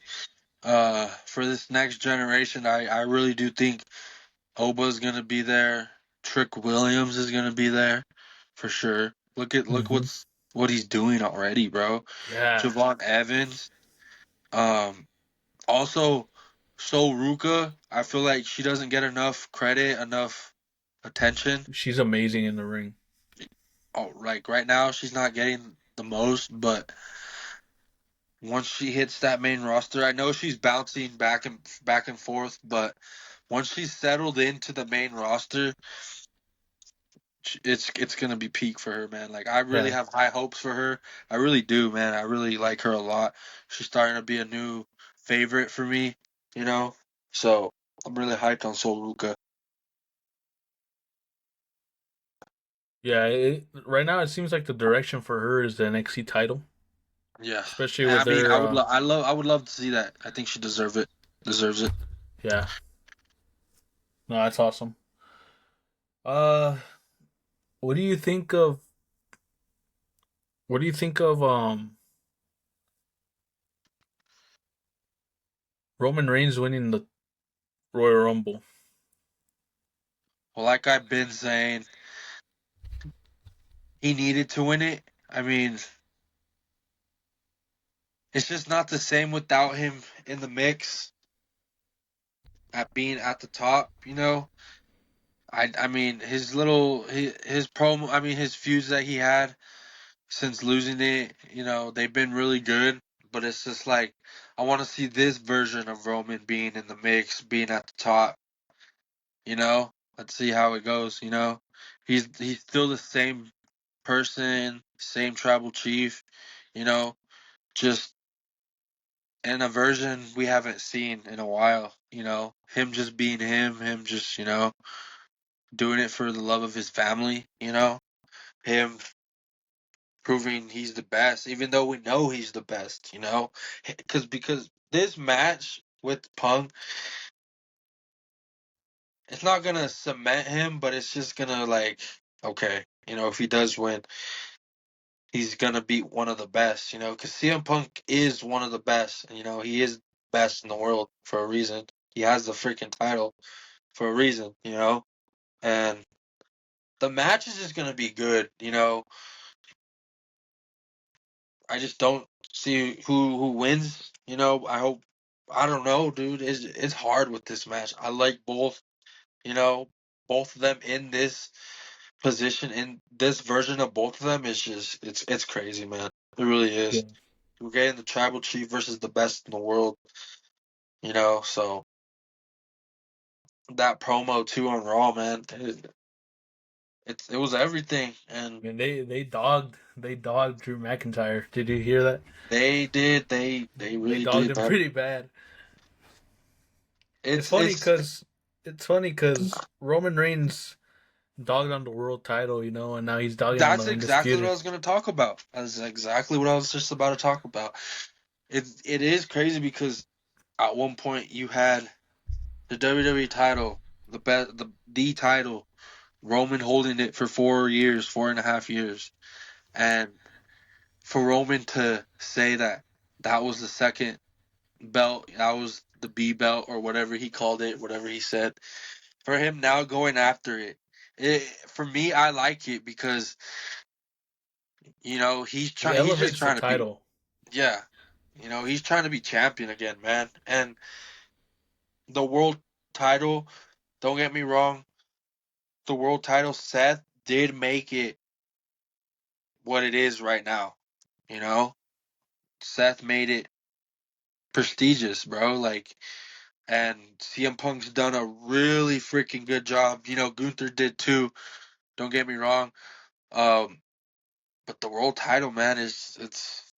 for this next generation, I really do think Oba's gonna be there. Trick Williams is gonna be there for sure. Look Mm-hmm. what he's doing already, bro. Yeah, Javon Evans. Um Also So Ruka, I feel like she doesn't get enough credit, enough attention. she's amazing in the ring. Oh, like right now she's not getting the most, but once she hits that main roster, I know she's bouncing back and forth, but once she's settled into the main roster, it's gonna be peak for her, man. Like I really Yeah. have high hopes for her. I really do, man. I really like her a lot. She's starting to be a new favorite for me, you know. So I'm really hyped on Sol Ruka. Yeah, right now it seems like the direction for her is the NXT title, Yeah, especially I with mean, her. I would love to see that. I think she deserves it. Yeah, no, that's awesome. Uh, what do you think of? What do you think of Roman Reigns winning the Royal Rumble? Well, like I've been saying, he needed to win it. I mean, it's just not the same without him in the mix at being at the top, you know. I mean his promo, I mean his feuds that he had since losing it, you know, they've been really good, but it's just like I want to see this version of Roman being in the mix, being at the top, you know? Let's see how it goes, you know? He's still the same person, same tribal chief, you know, just in a version we haven't seen in a while, you know? Him just being him just, you know, doing it for the love of his family, you know? Him proving he's the best, even though we know he's the best, you know? Because this match with Punk, it's not gonna cement him, but it's just gonna like, okay, you know, if he does win, he's gonna beat one of the best, you know? Because CM Punk is one of the best, you know? He is best in the world for a reason. He has the freaking title for a reason, you know? And the match is just gonna be good, you know? I just don't see who wins. You know, I hope. I don't know, dude. It's hard with this match. I like both. You know, both of them in this position, in this version of both of them is just it's crazy, man. It really Yeah, is. We're getting the tribal chief versus the best in the world. You know, so that promo too on Raw, man. It was everything, and I mean they dogged Drew McIntyre. Did you hear that? they They really dogged did, him man. pretty bad. It's It's funny it's because it's funny because Roman Reigns dogged on the world title, you know, and now he's dogging on the That's exactly what I undisputed. was going to talk about. That's exactly what I was just about to talk about. It is crazy because at one point you had the WWE title, the title, Roman holding it for 4 years, 4.5 years, and for Roman to say that that was the second belt, that was the B belt or whatever he called it, whatever he said, for him now going after it for me, I like it because you know It he's just elevates the trying to be. title. Yeah. You know, he's trying to be champion again, man. And the world title, don't get me wrong, the world title, Seth did make it what it is right now. You know? Seth made it prestigious, bro. Like, and CM Punk's done a really freaking good job. You know, Gunther did too. Don't get me wrong. Um, but the world title, man, it's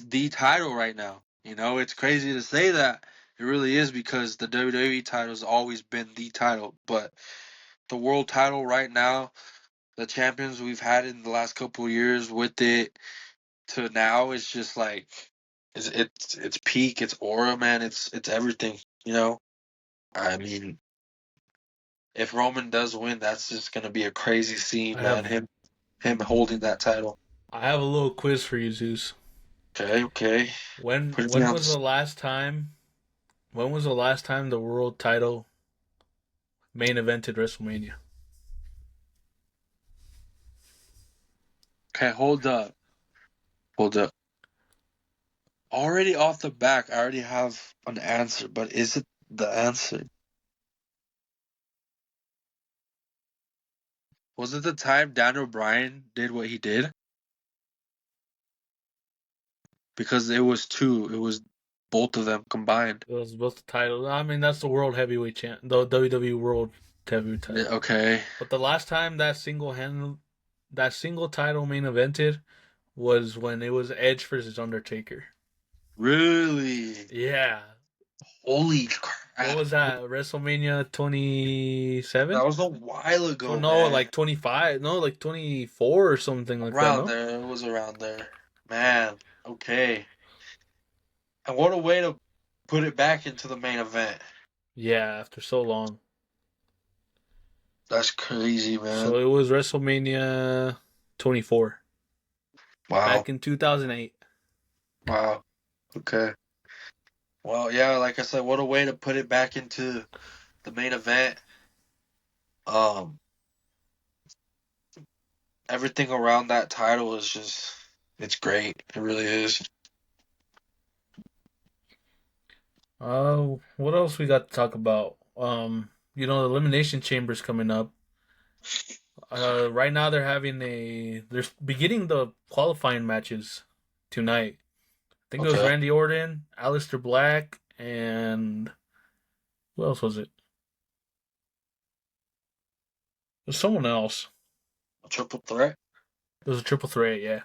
the title right now. You know, it's crazy to say that. It really is because the WWE title's always been the title, but the world title right now, the champions we've had in the last couple of years with it to now is just like it's peak, it's aura, man, it's everything, you know? I mean, if Roman does win, that's just gonna be a crazy scene, I man. have Him holding that title. I have a little quiz for you, Zeus. Okay, okay. When Put me when on was this. the last time when was the last time the world title main evented WrestleMania? Okay, hold up. Hold up. Already off the back, I already have an answer, but is it the answer? Was it the time Daniel Bryan did what he did? because it was two. It was both of them combined. It was both the title. I mean, that's the World Heavyweight Champ, the WWE World Heavyweight Yeah, title. okay. But the last time that single title main evented was when it was Edge versus Undertaker. Really? Yeah. Holy What crap. was that? WrestleMania 27? That was a while So ago, no, man. like 25. No, like 24 or something like that, Around no? there. It was around there. Man, okay. And what a way to put it back into the main event. Yeah, after so long. That's crazy, So man. it was WrestleMania 24 Wow. back in 2008. Wow. Okay. Well, yeah, like I said, what a way to put it back into the main event. Um, Everything around that title is just, it's great. It really is. What else we got to talk about? The Elimination Chamber's coming up. Right now they're beginning the qualifying matches tonight. I think it was Okay. Randy Orton, Aleister Black, and who else was it? It was someone else. A triple threat. It was a triple threat, yeah.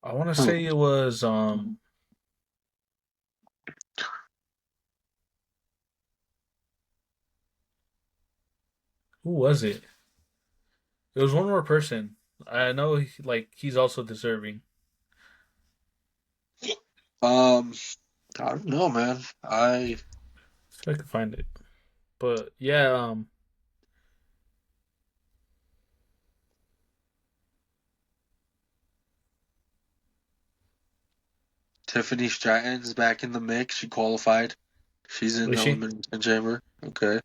I want to Hmm. say it was who was it? It was one more person. I know he's also deserving. Um, I don't know, man. See if I can find it. But yeah, Tiffany Stratton's back in the mix. She qualified. She's in was the she? elimination chamber. Okay.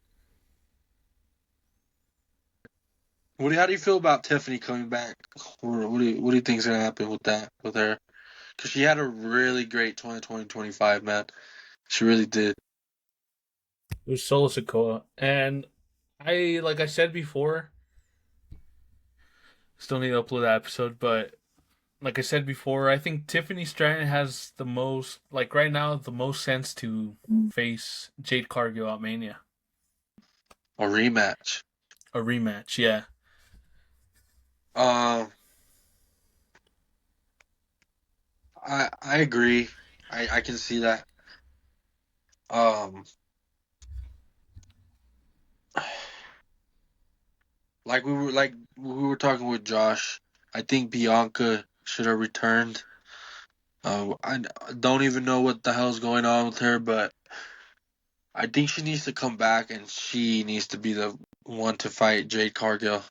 How do you feel about Tiffany coming back? What do you think's gonna happen with that with her? Because she had a really great 2020-25, man. She really did. It was Solo Sikoa, and like I said before, still need to upload that episode, but like I said before, I think Tiffany Stratton has the most, like right now, the most sense to face Jade Cargill at Mania. A rematch. A rematch, yeah. Um, I agree. I can see that. Um, like we were talking with Josh. I think Bianca should have returned. I don't even know what the hell's going on with her, but I think she needs to come back and she needs to be the one to fight Jade Cargill.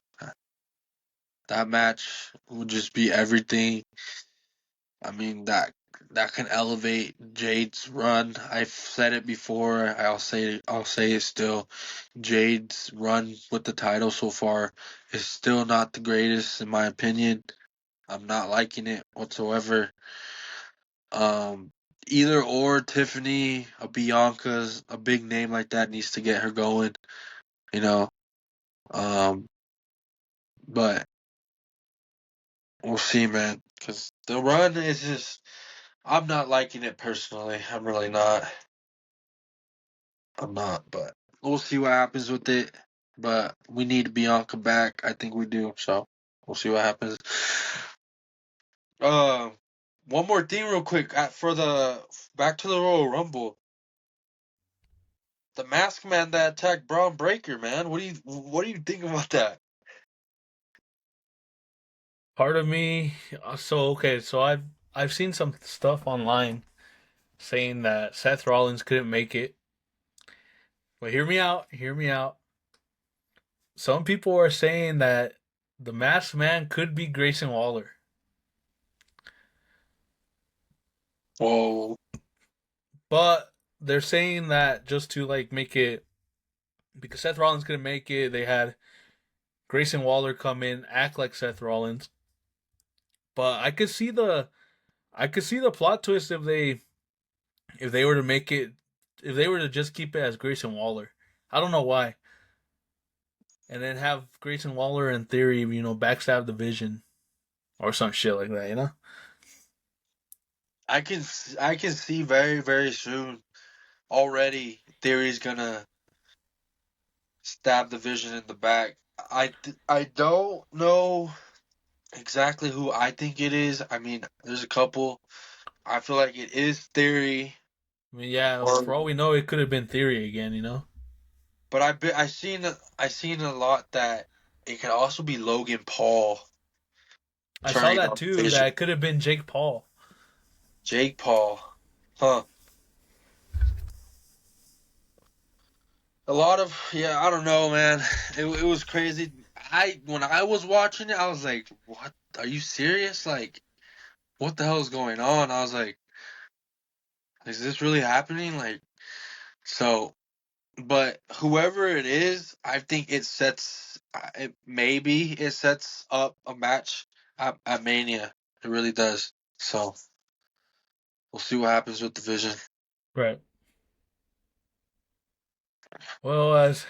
That match would just be everything. I mean that can elevate Jade's run. I've said it before. I'll say it still. Jade's run with the title so far is still not the greatest in my opinion. I'm not liking it whatsoever. Um, Either or Tiffany, a Bianca's, a big name like that needs to get her going. You know. Um, but we'll see, man. Because the run is just, I'm not liking it personally. I'm really not. I'm not, but we'll see what happens with it. But we need Bianca back. I think we do. So we'll see what happens. Uh, One more thing, real quick. For the back to the Royal Rumble, the Masked Man that attacked Braun Breaker, man. What do you think about that? Part of me, so okay, so I've seen some stuff online saying that Seth Rollins couldn't make it. But hear me out, hear me out. Some people are saying that the Masked Man could be Grayson Waller. Whoa. But they're saying that just to like make it, because Seth Rollins couldn't make it, they had Grayson Waller come in, act like Seth Rollins. But I could see the plot twist if they were to make it, if they were to just keep it as Grayson Waller. I don't know why. And then have Grayson Waller in theory, backstab the Vision. or some shit like that, you know? I can see very very soon already Theory's gonna stab the Vision in the back. I don't know exactly who I think it is. I mean, there's a couple. I feel like it is Theory, I mean, yeah, or for all we know, it could have been Theory again, you know? but I seen a lot that it could also be Logan Paul I saw turning that on too, that Vision. it could have been Jake Paul. Jake Paul, huh? A lot of yeah, I don't know, man. It was crazy. I when I was watching it, I was like, "What? Are you serious? Like, what the hell is going on?" I was like, "Is this really happening?" Like, so. But whoever it is, I think maybe it sets up a match at Mania. It really does. So we'll see what happens with the Vision. Right. Well, as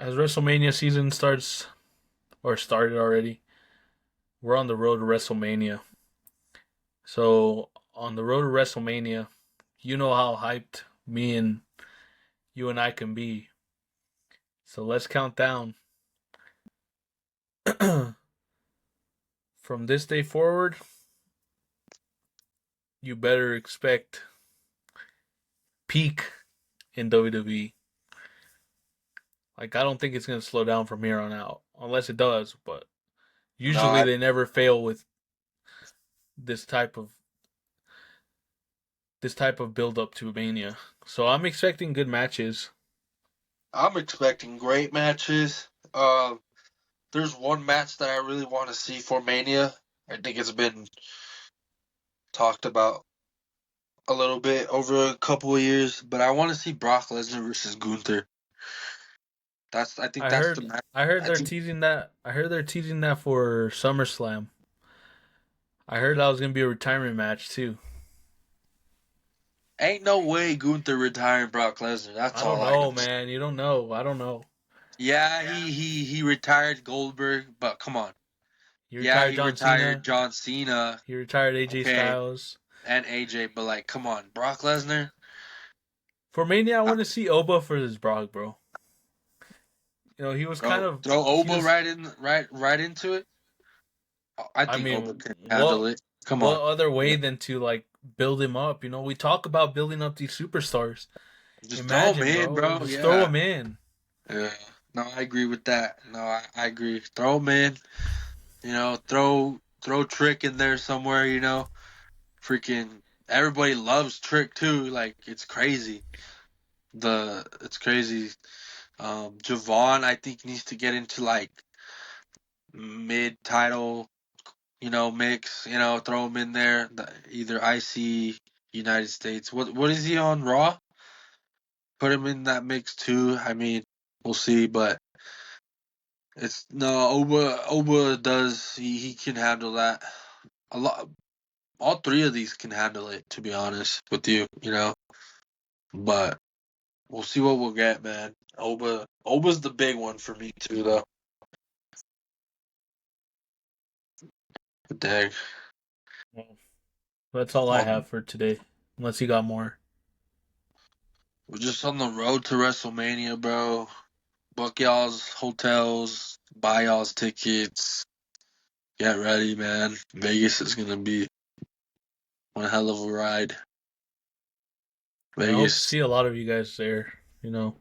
WrestleMania season starts, or started already, we're on the road to WrestleMania. So, on the road to WrestleMania, you know how hyped me and you and I can be. So, let's count down. From this day forward, you better expect peak in WWE. Like, I don't think it's going to slow down from here on out, unless it does, but No, usually they never fail with this type of build up to Mania. So I'm expecting good matches. I'm expecting great matches. There's one match that I really want to see for Mania. I think it's been talked about a little bit over a couple of years, but I want to see Brock Lesnar versus Gunther. I think I that's the heard match. I heard I they're think teasing that. I heard they're teasing that for SummerSlam. I heard that was gonna be a retirement match too. ain't no way Gunther retiring Brock Lesnar. That's I don't all I know. know, man. You don't know. I don't know. Yeah, he retired Goldberg, but come on. He Yeah, retired he John retired Cena. John Cena. He retired AJ Okay, Styles. and AJ, but like, come on, Brock Lesnar. For Mania, I Uh, want to see Oba versus Brock, bro. You know, he was kind Bro, of throw he Oba was. right into it. I I think Oba mean, can handle it. Come on. what other way Yeah. than to like build him up? You know, we talk about building up these superstars. Just throw him Imagine, in, bro. bro. Just throw Yeah. him in. Yeah. No, I agree with that. No, I agree. Throw him in. Throw Trick in there somewhere. Freaking everybody loves Trick too. Like it's crazy. It's crazy. Javon, I think needs to get into like mid title, mix. Throw him in there. Either IC United States. What is he on Raw? Put him in that mix too. I mean, we'll see, but it's no Oba does he can handle that a lot. All three of these can handle it, to be honest with you. But we'll see what we'll get, man. Oba's the big one for me too, though. Dang. Well, that's all I have for today. Unless you got more. We're just on the road to WrestleMania, bro. Book y'all's hotels, buy y'all's tickets. Get ready, man. Vegas is gonna be one hell of a ride. I hope to Vegas. see a lot of you guys there. You know,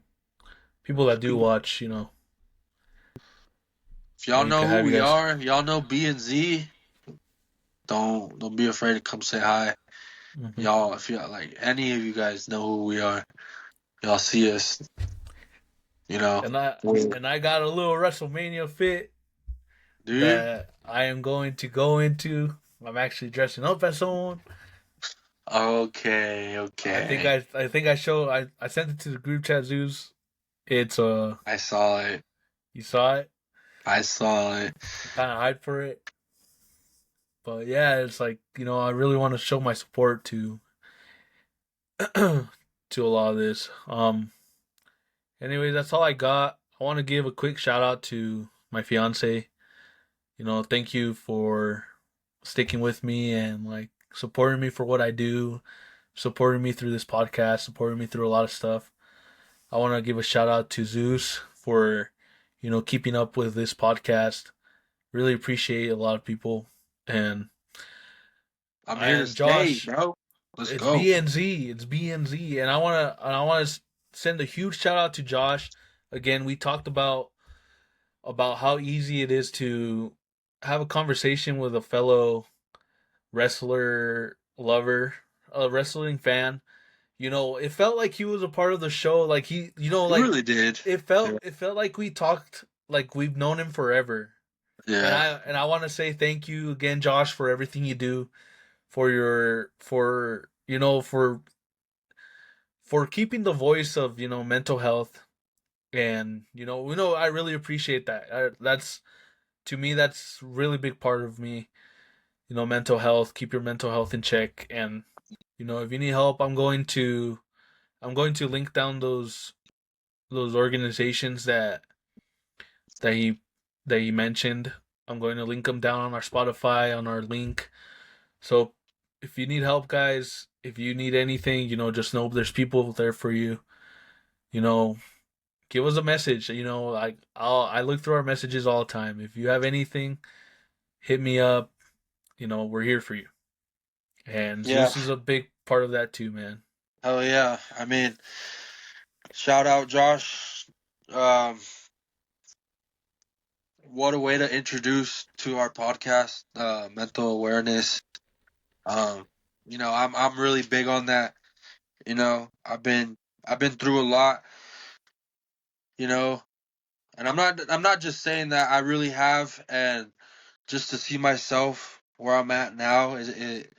people that do watch. You know, If y'all we know could who have you we guys. are, y'all know B&Z. Don't be afraid to come say hi. Hmm. Y'all, if y'all like any of you guys know who we are, y'all see us, you know. And I got a little WrestleMania fit Do you? that I am going to go into. I'm actually dressing up as someone. Okay, okay. I think I sent it to the group chat Zeus. It's I saw it. you saw it. I saw it. I'm kind of hyped for it. But yeah, it's like, I really want to show my support to to a lot of this. Anyway, that's all I got. I want to give a quick shout out to my fiance. Thank you for sticking with me and like supporting me for what I do, supporting me through this podcast, supporting me through a lot of stuff. I want to give a shout out to Zeus for, keeping up with this podcast. Really appreciate a lot of people. And I'm here to and stay, Josh, bro. Let's it's go. B&Z. It's B&Z. And I want to send a huge shout out to Josh. Again, we talked about how easy it is to have a conversation with a fellow wrestler lover, a wrestling fan. It felt like he was a part of the show. Like It really did. it Yeah. felt like we talked like we've known him forever. And Yeah. I want to say thank you again, Josh, for everything you do, for your for keeping the voice of mental health, and I really appreciate that. That's to me that's really big part of me. Mental health. Keep your mental health in check, and if you need help, I'm going to link down those organizations that he that he mentioned. I'm going to link them down on our Spotify, on our link. So if you need help, guys, if you need anything, just know there's people there for you. You know, give us a message. I look through our messages all the time. If you have anything, hit me up. We're here for you. And Yeah. Zeus is a big part of that too, man. Hell yeah. I mean, shout out Josh. Um, what a way to introduce to our podcast, mental awareness. Um, I'm really big on that. I've been through a lot, you know, and I'm not just saying that I really have, and just to see myself where I'm at now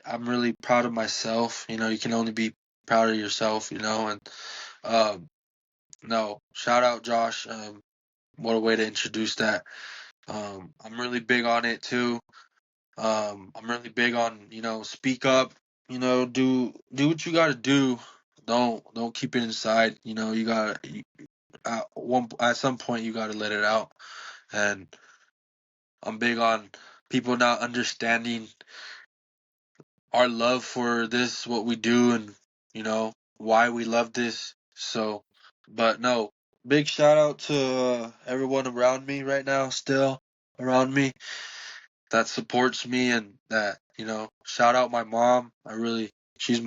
I'm really proud of myself. You can only be proud of yourself, and um no, shout out Josh. What a way to introduce that. I'm really big on it too. I'm really big on, speak up, do what you got to do. Don't keep it inside. You got to at some point you got to let it out. And I'm big on people not understanding our love for this, what we do, and why we love this. So, but no, big shout out to everyone around me right now, still around me that supports me, and that shout out my mom. She's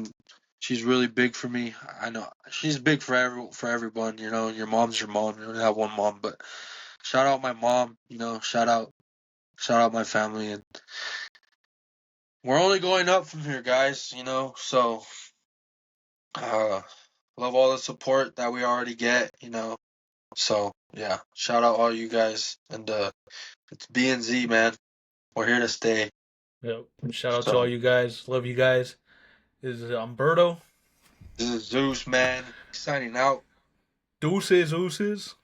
she's really big for me. I know she's big for everyone. Your mom's your mom. You only have one mom, but shout out my mom. Shout out my family, and we're only going up from here, guys. So uh, love all the support that we already get. So yeah, shout out all you guys, and it's B&Z, man. We're here to stay. Yep. Shout out to all So you guys. Love you guys. This is Berto. this is Zeus, man, signing out. Deuces, ooses.